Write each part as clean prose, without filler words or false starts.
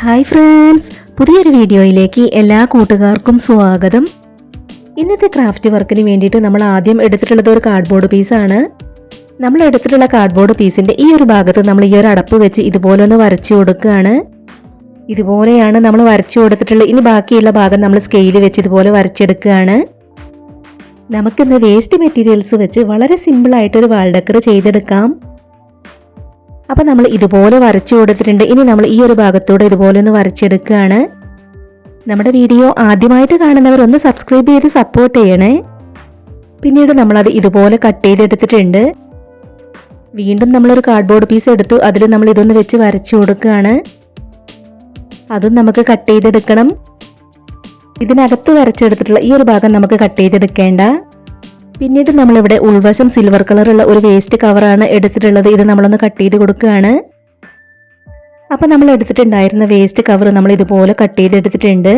Hi friends, പുതിയൊരു വീഡിയോയിലേക്ക് എല്ലാ കൂട്ടുകാർക്കും സ്വാഗതം. ഇന്നത്തെ ക്രാഫ്റ്റ് വർക്കിന് വേണ്ടിയിട്ട് നമ്മൾ ആദ്യം എടുത്തിട്ടുള്ളത് ഒരു കാർഡ്ബോർഡ് പീസാണ്. നമ്മൾ എടുത്തിട്ടുള്ള കാർഡ്ബോർഡ് പീസിൻ്റെ ഈ ഒരു ഭാഗത്ത് നമ്മൾ ഈ ഒരു അടപ്പ് വെച്ച് ഇതുപോലെ ഒന്ന് വരച്ചു കൊടുക്കുകയാണ്. ഇതുപോലെയാണ് നമ്മൾ വരച്ചു കൊടുത്തിട്ടുള്ളത്. ഇനി ബാക്കിയുള്ള ഭാഗം നമ്മൾ സ്കെയിൽ വെച്ച് ഇതുപോലെ വരച്ചെടുക്കുകയാണ്. നമുക്കിന്ന് വേസ്റ്റ് മെറ്റീരിയൽസ് വെച്ച് വളരെ സിമ്പിളായിട്ടൊരു വാൾ ഡെക്കർ ചെയ്തെടുക്കാം. അപ്പോൾ നമ്മൾ ഇതുപോലെ വരച്ചു കൊടുത്തിട്ടുണ്ട്. ഇനി നമ്മൾ ഈ ഒരു ഭാഗത്തൂടെ ഇതുപോലെ ഒന്ന് വരച്ചെടുക്കുകയാണ്. നമ്മുടെ വീഡിയോ ആദ്യമായിട്ട് കാണുന്നവർ ഒന്ന് സബ്സ്ക്രൈബ് ചെയ്ത് സപ്പോർട്ട് ചെയ്യണേ. പിന്നീട് നമ്മളത് ഇതുപോലെ കട്ട് ചെയ്തെടുത്തിട്ടുണ്ട്. വീണ്ടും നമ്മളൊരു കാർഡ്ബോർഡ് പീസ് എടുത്തു, അതിൽ നമ്മൾ ഇതൊന്ന് വെച്ച് വരച്ചു കൊടുക്കുകയാണ്. അതും നമുക്ക് കട്ട് ചെയ്തെടുക്കണം. ഇതിനകത്ത് വരച്ചെടുത്തിട്ടുള്ള ഈ ഒരു ഭാഗം നമുക്ക് കട്ട് ചെയ്തെടുക്കേണ്ട. പിന്നീട് നമ്മളിവിടെ ഉൾവശം സിൽവർ കളറുള്ള ഒരു വേസ്റ്റ് കവറാണ് എടുത്തിട്ടുള്ളത്. ഇത് നമ്മളൊന്ന് കട്ട് ചെയ്ത് കൊടുക്കുകയാണ്. അപ്പം നമ്മൾ എടുത്തിട്ടുണ്ടായിരുന്ന വേസ്റ്റ് കവർ നമ്മൾ ഇതുപോലെ കട്ട് ചെയ്തെടുത്തിട്ടുണ്ട്.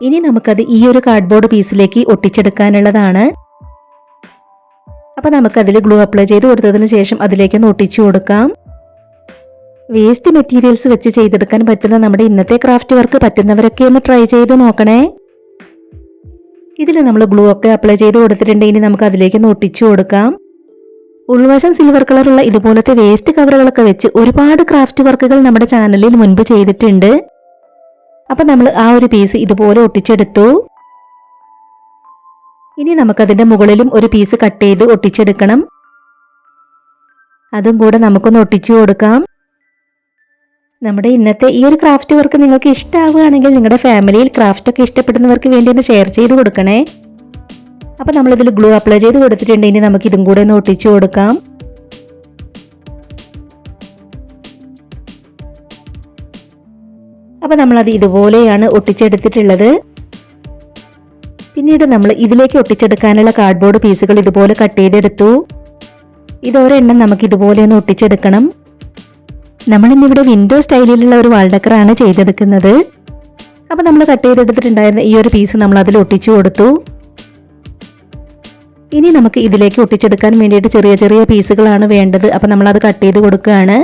ഇനി നമുക്കത് ഈ ഒരു കാർഡ്ബോർഡ് പീസിലേക്ക് ഒട്ടിച്ചെടുക്കാനുള്ളതാണ്. അപ്പം നമുക്കതിൽ ഗ്ലൂ അപ്ലൈ ചെയ്ത് കൊടുത്തതിന് ശേഷം അതിലേക്കൊന്ന് ഒട്ടിച്ചു കൊടുക്കാം. വേസ്റ്റ് മെറ്റീരിയൽസ് വെച്ച് ചെയ്തെടുക്കാൻ പറ്റുന്ന നമ്മുടെ ഇന്നത്തെ ക്രാഫ്റ്റ് വർക്ക് പറ്റുന്നവരൊക്കെ ഒന്ന് ട്രൈ ചെയ്ത് നോക്കണേ. ഇതിൽ നമ്മൾ ഗ്ലൂ ഒക്കെ അപ്ലൈ ചെയ്ത് കൊടുത്തിട്ടുണ്ട്. ഇനി നമുക്ക് അതിലേക്കൊന്ന് ഒട്ടിച്ചു കൊടുക്കാം. ഉൾവശം സിൽവർ കളറുള്ള ഇതുപോലത്തെ വേസ്റ്റ് കവറുകളൊക്കെ വെച്ച് ഒരുപാട് ക്രാഫ്റ്റ് വർക്കുകൾ നമ്മുടെ ചാനലിൽ മുൻപ് ചെയ്തിട്ടുണ്ട്. അപ്പം നമ്മൾ ആ ഒരു പീസ് ഇതുപോലെ ഒട്ടിച്ചെടുത്തു. ഇനി നമുക്കതിൻ്റെ മുകളിലും ഒരു പീസ് കട്ട് ചെയ്ത് ഒട്ടിച്ചെടുക്കണം. അതും കൂടെ നമുക്കൊന്ന് ഒട്ടിച്ചു കൊടുക്കാം. നമ്മുടെ ഇന്നത്തെ ഈ ഒരു ക്രാഫ്റ്റ് വർക്ക് നിങ്ങൾക്ക് ഇഷ്ടമാവുകയാണെങ്കിൽ നിങ്ങളുടെ ഫാമിലിയിൽ ക്രാഫ്റ്റ് ഒക്കെ ഇഷ്ടപ്പെടുന്നവർക്ക് വേണ്ടി ഒന്ന് ഷെയർ ചെയ്ത് കൊടുക്കണേ. അപ്പോൾ നമ്മളിതിൽ ഗ്ലൂ അപ്ലൈ ചെയ്ത് കൊടുത്തിട്ടുണ്ട്. ഇനി നമുക്ക് ഇതും കൂടെ ഒന്ന് ഒട്ടിച്ചു കൊടുക്കാം. അപ്പോൾ നമ്മളത് ഇതുപോലെയാണ് ഒട്ടിച്ചെടുത്തിട്ടുള്ളത്. പിന്നീട് നമ്മൾ ഇതിലേക്ക് ഒട്ടിച്ചെടുക്കാനുള്ള കാർഡ്ബോർഡ് പീസുകൾ ഇതുപോലെ കട്ട് ചെയ്തെടുത്തു. ഇതൊരെണ്ണം നമുക്ക് ഇതുപോലെ ഒന്ന് ഒട്ടിച്ചെടുക്കണം. നമ്മളിന്നിവിടെ വിൻഡോ സ്റ്റൈലിലുള്ള ഒരു വാൾ ഡെക്കറാണ് ചെയ്തെടുക്കുന്നത്. അപ്പോൾ നമ്മൾ കട്ട് ചെയ്തെടുത്തിട്ടുണ്ടായിരുന്ന ഈ ഒരു പീസ് നമ്മൾ അതിൽ ഒട്ടിച്ചു കൊടുത്തു. ഇനി നമുക്ക് ഇതിലേക്ക് ഒട്ടിച്ചെടുക്കാൻ വേണ്ടിയിട്ട് ചെറിയ ചെറിയ പീസുകളാണ് വേണ്ടത്. അപ്പോൾ നമ്മളത് കട്ട് ചെയ്ത് കൊടുക്കുകയാണ്.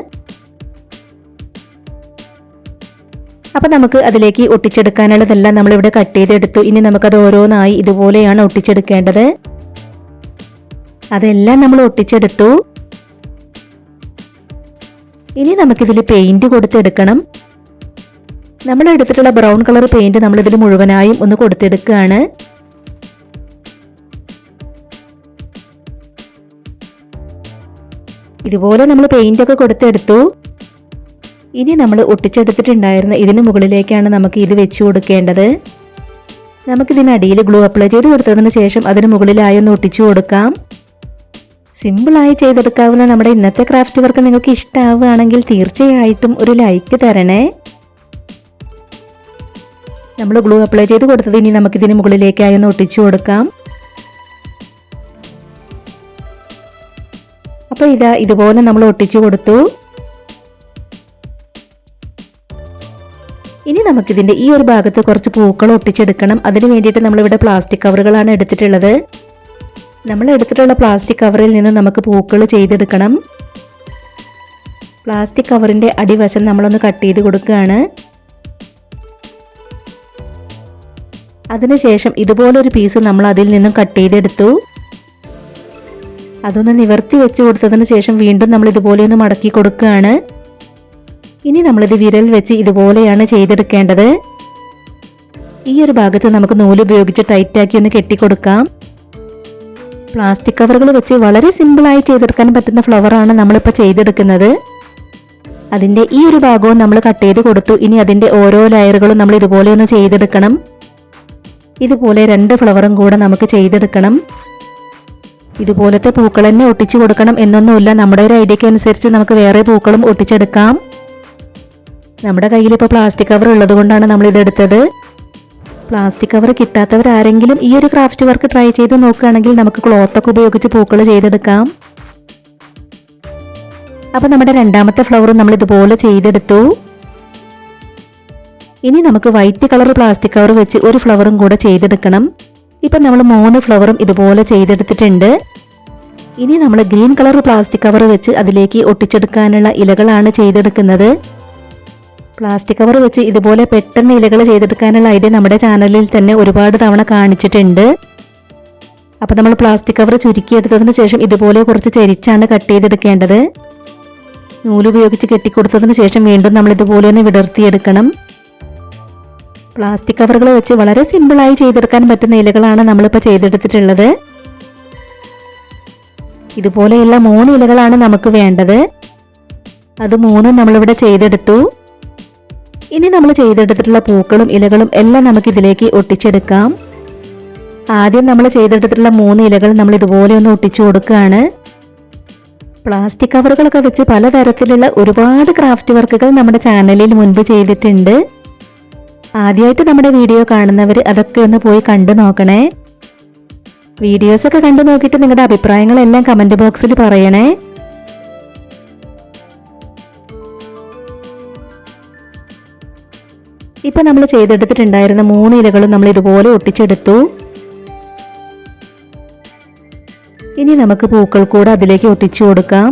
അപ്പോൾ നമുക്ക് അതിലേക്ക് ഒട്ടിച്ചെടുക്കാനുള്ളതെല്ലാം നമ്മളിവിടെ കട്ട് ചെയ്തെടുത്തു. ഇനി നമുക്കത് ഓരോന്നായി ഇതുപോലെയാണ് ഒട്ടിച്ചെടുക്കേണ്ടത്. അതെല്ലാം നമ്മൾ ഒട്ടിച്ചെടുത്തു. ഇനി നമുക്കിതിൽ പെയിന്റ് കൊടുത്തെടുക്കണം. നമ്മൾ എടുത്തിട്ടുള്ള ബ്രൗൺ കളർ പെയിന്റ് നമ്മളിതിൽ മുഴുവനായും ഒന്ന് കൊടുത്തെടുക്കുകയാണ്. ഇതുപോലെ നമ്മൾ പെയിന്റ് ഒക്കെ കൊടുത്തെടുത്തു. ഇനി നമ്മൾ ഒട്ടിച്ചെടുത്തിട്ടുണ്ടായിരുന്ന ഇതിന് മുകളിലേക്കാണ് നമുക്ക് ഇത് വെച്ച് കൊടുക്കേണ്ടത്. നമുക്കിതിനടിയിൽ ഗ്ലൂ അപ്ലൈ ചെയ്ത് കൊടുത്തതിന് ശേഷം അതിന് മുകളിലായി ഒന്ന് ഒട്ടിച്ചു കൊടുക്കാം. സിമ്പിളായി ചെയ്തെടുക്കാവുന്ന നമ്മുടെ ഇന്നത്തെ ക്രാഫ്റ്റ് വർക്ക് നിങ്ങൾക്ക് ഇഷ്ടമാവുകയാണെങ്കിൽ തീർച്ചയായിട്ടും ഒരു ലൈക്ക് തരണേ. നമ്മൾ ഗ്ലൂ അപ്ലൈ ചെയ്ത് കൊടുത്തത് ഇനി നമുക്കിതിന് മുകളിലേക്കായി ഒന്ന് ഒട്ടിച്ചു കൊടുക്കാം. അപ്പോൾ ഇതുപോലെ നമ്മൾ ഒട്ടിച്ചു കൊടുത്തു. ഇനി നമുക്കിതിൻ്റെ ഈ ഒരു ഭാഗത്ത് കുറച്ച് പൂക്കൾ ഒട്ടിച്ചെടുക്കണം. അതിന് വേണ്ടിയിട്ട് നമ്മളിവിടെ പ്ലാസ്റ്റിക് കവറുകളാണ് എടുത്തിട്ടുള്ളത്. നമ്മൾ എടുത്തിട്ടുള്ള പ്ലാസ്റ്റിക് കവറിൽ നിന്ന് നമുക്ക് പൂക്കൾ ചെയ്തെടുക്കണം. പ്ലാസ്റ്റിക് കവറിൻ്റെ അടിവശം നമ്മളൊന്ന് കട്ട് ചെയ്ത് കൊടുക്കുകയാണ്. അതിനുശേഷം ഇതുപോലൊരു പീസ് നമ്മൾ അതിൽ നിന്നും കട്ട് ചെയ്തെടുത്തു. അതൊന്ന് നിവർത്തി വെച്ച് കൊടുത്തതിന് ശേഷം വീണ്ടും നമ്മൾ ഇതുപോലെ ഒന്ന് മടക്കി കൊടുക്കുകയാണ്. ഇനി നമ്മളിത് വിരൽ വെച്ച് ഇതുപോലെയാണ് ചെയ്തെടുക്കേണ്ടത്. ഈ ഒരു ഭാഗത്ത് നമുക്ക് നൂല് ഉപയോഗിച്ച് ടൈറ്റാക്കി ഒന്ന് കെട്ടിക്കൊടുക്കാം. പ്ലാസ്റ്റിക് കവറുകൾ വെച്ച് വളരെ സിമ്പിളായി ചെയ്തെടുക്കാൻ പറ്റുന്ന ഫ്ലവറാണ് നമ്മളിപ്പോൾ ചെയ്തെടുക്കുന്നത്. അതിൻ്റെ ഈ ഒരു ഭാഗവും നമ്മൾ കട്ട് ചെയ്ത് കൊടുത്തു. ഇനി അതിൻ്റെ ഓരോ ലെയറുകളും നമ്മൾ ഇതുപോലെ ഒന്ന് ചെയ്തെടുക്കണം. ഇതുപോലെ 2 ഫ്ലവറും കൂടെ നമുക്ക് ചെയ്തെടുക്കണം. ഇതുപോലത്തെ പൂക്കൾ തന്നെ ഒട്ടിച്ചു കൊടുക്കണം എന്നൊന്നുമില്ല. നമ്മുടെ ഒരു ഐഡിയക്ക് അനുസരിച്ച് നമുക്ക് വേറെ പൂക്കളും ഒട്ടിച്ചെടുക്കാം. നമ്മുടെ കയ്യിൽ ഇപ്പോൾ പ്ലാസ്റ്റിക് കവർ ഉള്ളത് കൊണ്ടാണ് നമ്മളിതെടുത്തത്. പ്ലാസ്റ്റിക് കവർ കിട്ടാത്തവരാരെങ്കിലും ഈ ഒരു ക്രാഫ്റ്റ് വർക്ക് ട്രൈ ചെയ്ത് നോക്കുകയാണെങ്കിൽ നമുക്ക് ക്ലോത്തൊക്കെ ഉപയോഗിച്ച് പൂക്കൾ ചെയ്തെടുക്കാം. അപ്പോൾ നമ്മുടെ രണ്ടാമത്തെ ഫ്ലവർ നമ്മൾ ഇതുപോലെ ചെയ്തെടുത്തു. ഇനി നമുക്ക് വൈറ്റ് കളർ പ്ലാസ്റ്റിക് കവർ വെച്ച് ഒരു ഫ്ലവറും കൂടെ ചെയ്തെടുക്കണം. ഇപ്പം നമ്മൾ 3 ഫ്ലവറും ഇതുപോലെ ചെയ്തെടുത്തിട്ടുണ്ട്. ഇനി നമ്മൾ ഗ്രീൻ കളർ പ്ലാസ്റ്റിക് കവർ വെച്ച് അതിലേക്ക് ഒട്ടിച്ചെടുക്കാനുള്ള ഇലകളാണ് ചെയ്തെടുക്കുന്നത്. പ്ലാസ്റ്റിക് കവർ വെച്ച് ഇതുപോലെ പെട്ടെന്ന് ഇലകൾ ചെയ്തെടുക്കാനുള്ള ഐഡിയ നമ്മുടെ ചാനലിൽ തന്നെ ഒരുപാട് തവണ കാണിച്ചിട്ടുണ്ട്. അപ്പോൾ നമ്മൾ പ്ലാസ്റ്റിക് കവർ ചുരുക്കിയെടുത്തതിന് ശേഷം ഇതുപോലെ കുറച്ച് ചരിച്ചാണ് കട്ട് ചെയ്തെടുക്കേണ്ടത്. നൂലുപയോഗിച്ച് കെട്ടിക്കൊടുത്തതിന് ശേഷം വീണ്ടും നമ്മൾ ഇതുപോലെ ഒന്ന് വിടർത്തിയെടുക്കണം. പ്ലാസ്റ്റിക് കവറുകൾ വെച്ച് വളരെ സിമ്പിളായി ചെയ്തെടുക്കാൻ പറ്റുന്ന ഇലകളാണ് നമ്മളിപ്പോൾ ചെയ്തെടുത്തിട്ടുള്ളത്. ഇതുപോലെയുള്ള 3 ഇലകളാണ് നമുക്ക് വേണ്ടത്. അത് 3 നമ്മളിവിടെ ചെയ്തെടുത്തു. ഇനി നമ്മൾ ചെയ്തെടുത്തിട്ടുള്ള പൂക്കളും ഇലകളും എല്ലാം നമുക്ക് ഇതിലേക്ക് ഒട്ടിച്ചെടുക്കാം. ആദ്യം നമ്മൾ ചെയ്തെടുത്തിട്ടുള്ള 3 ഇലകൾ നമ്മൾ ഇതുപോലെ ഒന്ന് ഒട്ടിച്ചു കൊടുക്കുകയാണ്. പ്ലാസ്റ്റിക് കവറുകളൊക്കെ വെച്ച് പലതരത്തിലുള്ള ഒരുപാട് ക്രാഫ്റ്റ് വർക്കുകൾ നമ്മുടെ ചാനലിൽ മുൻപ് ചെയ്തിട്ടുണ്ട്. ആദ്യമായിട്ട് നമ്മുടെ വീഡിയോ കാണുന്നവർ അതൊക്കെ ഒന്ന് പോയി കണ്ടു നോക്കണേ. വീഡിയോസൊക്കെ കണ്ടു നോക്കിയിട്ട് നിങ്ങളുടെ അഭിപ്രായങ്ങളെല്ലാം കമന്റ് ബോക്സിൽ പറയണേ. ഇപ്പൊ നമ്മൾ ചെയ്തെടുത്തിട്ടുണ്ടായിരുന്ന 3 ഇലകളും നമ്മൾ ഇതുപോലെ ഒട്ടിച്ചെടുത്തു. ഇനി നമുക്ക് പൂക്കൾ കൂടെ അതിലേക്ക് ഒട്ടിച്ചു കൊടുക്കാം.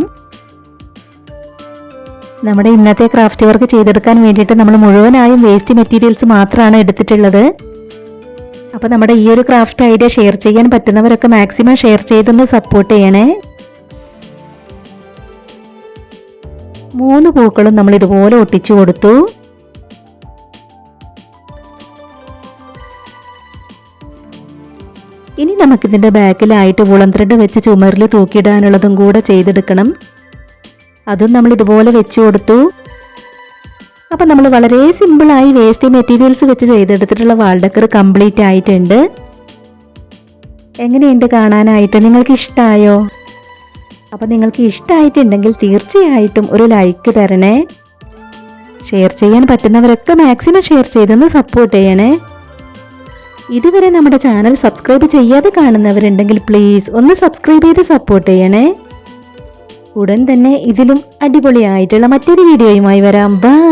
നമ്മുടെ ഇന്നത്തെ ക്രാഫ്റ്റ് വർക്ക് ചെയ്തെടുക്കാൻ വേണ്ടിയിട്ട് നമ്മൾ മുഴുവനായും വേസ്റ്റ് മെറ്റീരിയൽസ് മാത്രമാണ് എടുത്തിട്ടുള്ളത്. അപ്പോൾ നമ്മുടെ ഈ ഒരു ക്രാഫ്റ്റ് ഐഡിയ ഷെയർ ചെയ്യാൻ പറ്റുന്നവരൊക്കെ മാക്സിമം ഷെയർ ചെയ്തൊന്ന് സപ്പോർട്ട് ചെയ്യണേ. 3 പൂക്കളും നമ്മൾ ഇതുപോലെ ഒട്ടിച്ചു കൊടുത്തു. ഇനി നമുക്കിതിൻ്റെ ബാക്കിലായിട്ട് വുളൻ ത്രെഡ് വെച്ച് ചുമരിൽ തൂക്കിയിടാനുള്ളതും കൂടെ ചെയ്തെടുക്കണം. അതും നമ്മൾ ഇതുപോലെ വെച്ച് കൊടുത്തു. അപ്പം നമ്മൾ വളരെ സിമ്പിളായി വേസ്റ്റ് മെറ്റീരിയൽസ് വെച്ച് ചെയ്തെടുത്തിട്ടുള്ള വാൾ ഡെക്കർ കംപ്ലീറ്റ് ആയിട്ടുണ്ട്. എങ്ങനെയുണ്ട് കാണാനായിട്ട്? നിങ്ങൾക്ക് ഇഷ്ടമായോ? അപ്പം നിങ്ങൾക്ക് ഇഷ്ടമായിട്ടുണ്ടെങ്കിൽ തീർച്ചയായിട്ടും ഒരു ലൈക്ക് തരണേ. ഷെയർ ചെയ്യാൻ പറ്റുന്നവരൊക്കെ മാക്സിമം ഷെയർ ചെയ്തൊന്ന് സപ്പോർട്ട് ചെയ്യണേ. ഇതുവരെ നമ്മുടെ ചാനൽ സബ്സ്ക്രൈബ് ചെയ്യാതെ കാണുന്നവരുണ്ടെങ്കിൽ പ്ലീസ് ഒന്ന് സബ്സ്ക്രൈബ് ചെയ്ത് സപ്പോർട്ട് ചെയ്യണേ. ഉടൻ തന്നെ ഇതിലും അടിപൊളിയായിട്ടുള്ള മറ്റൊരു വീഡിയോയുമായി വരാം. ബൈ.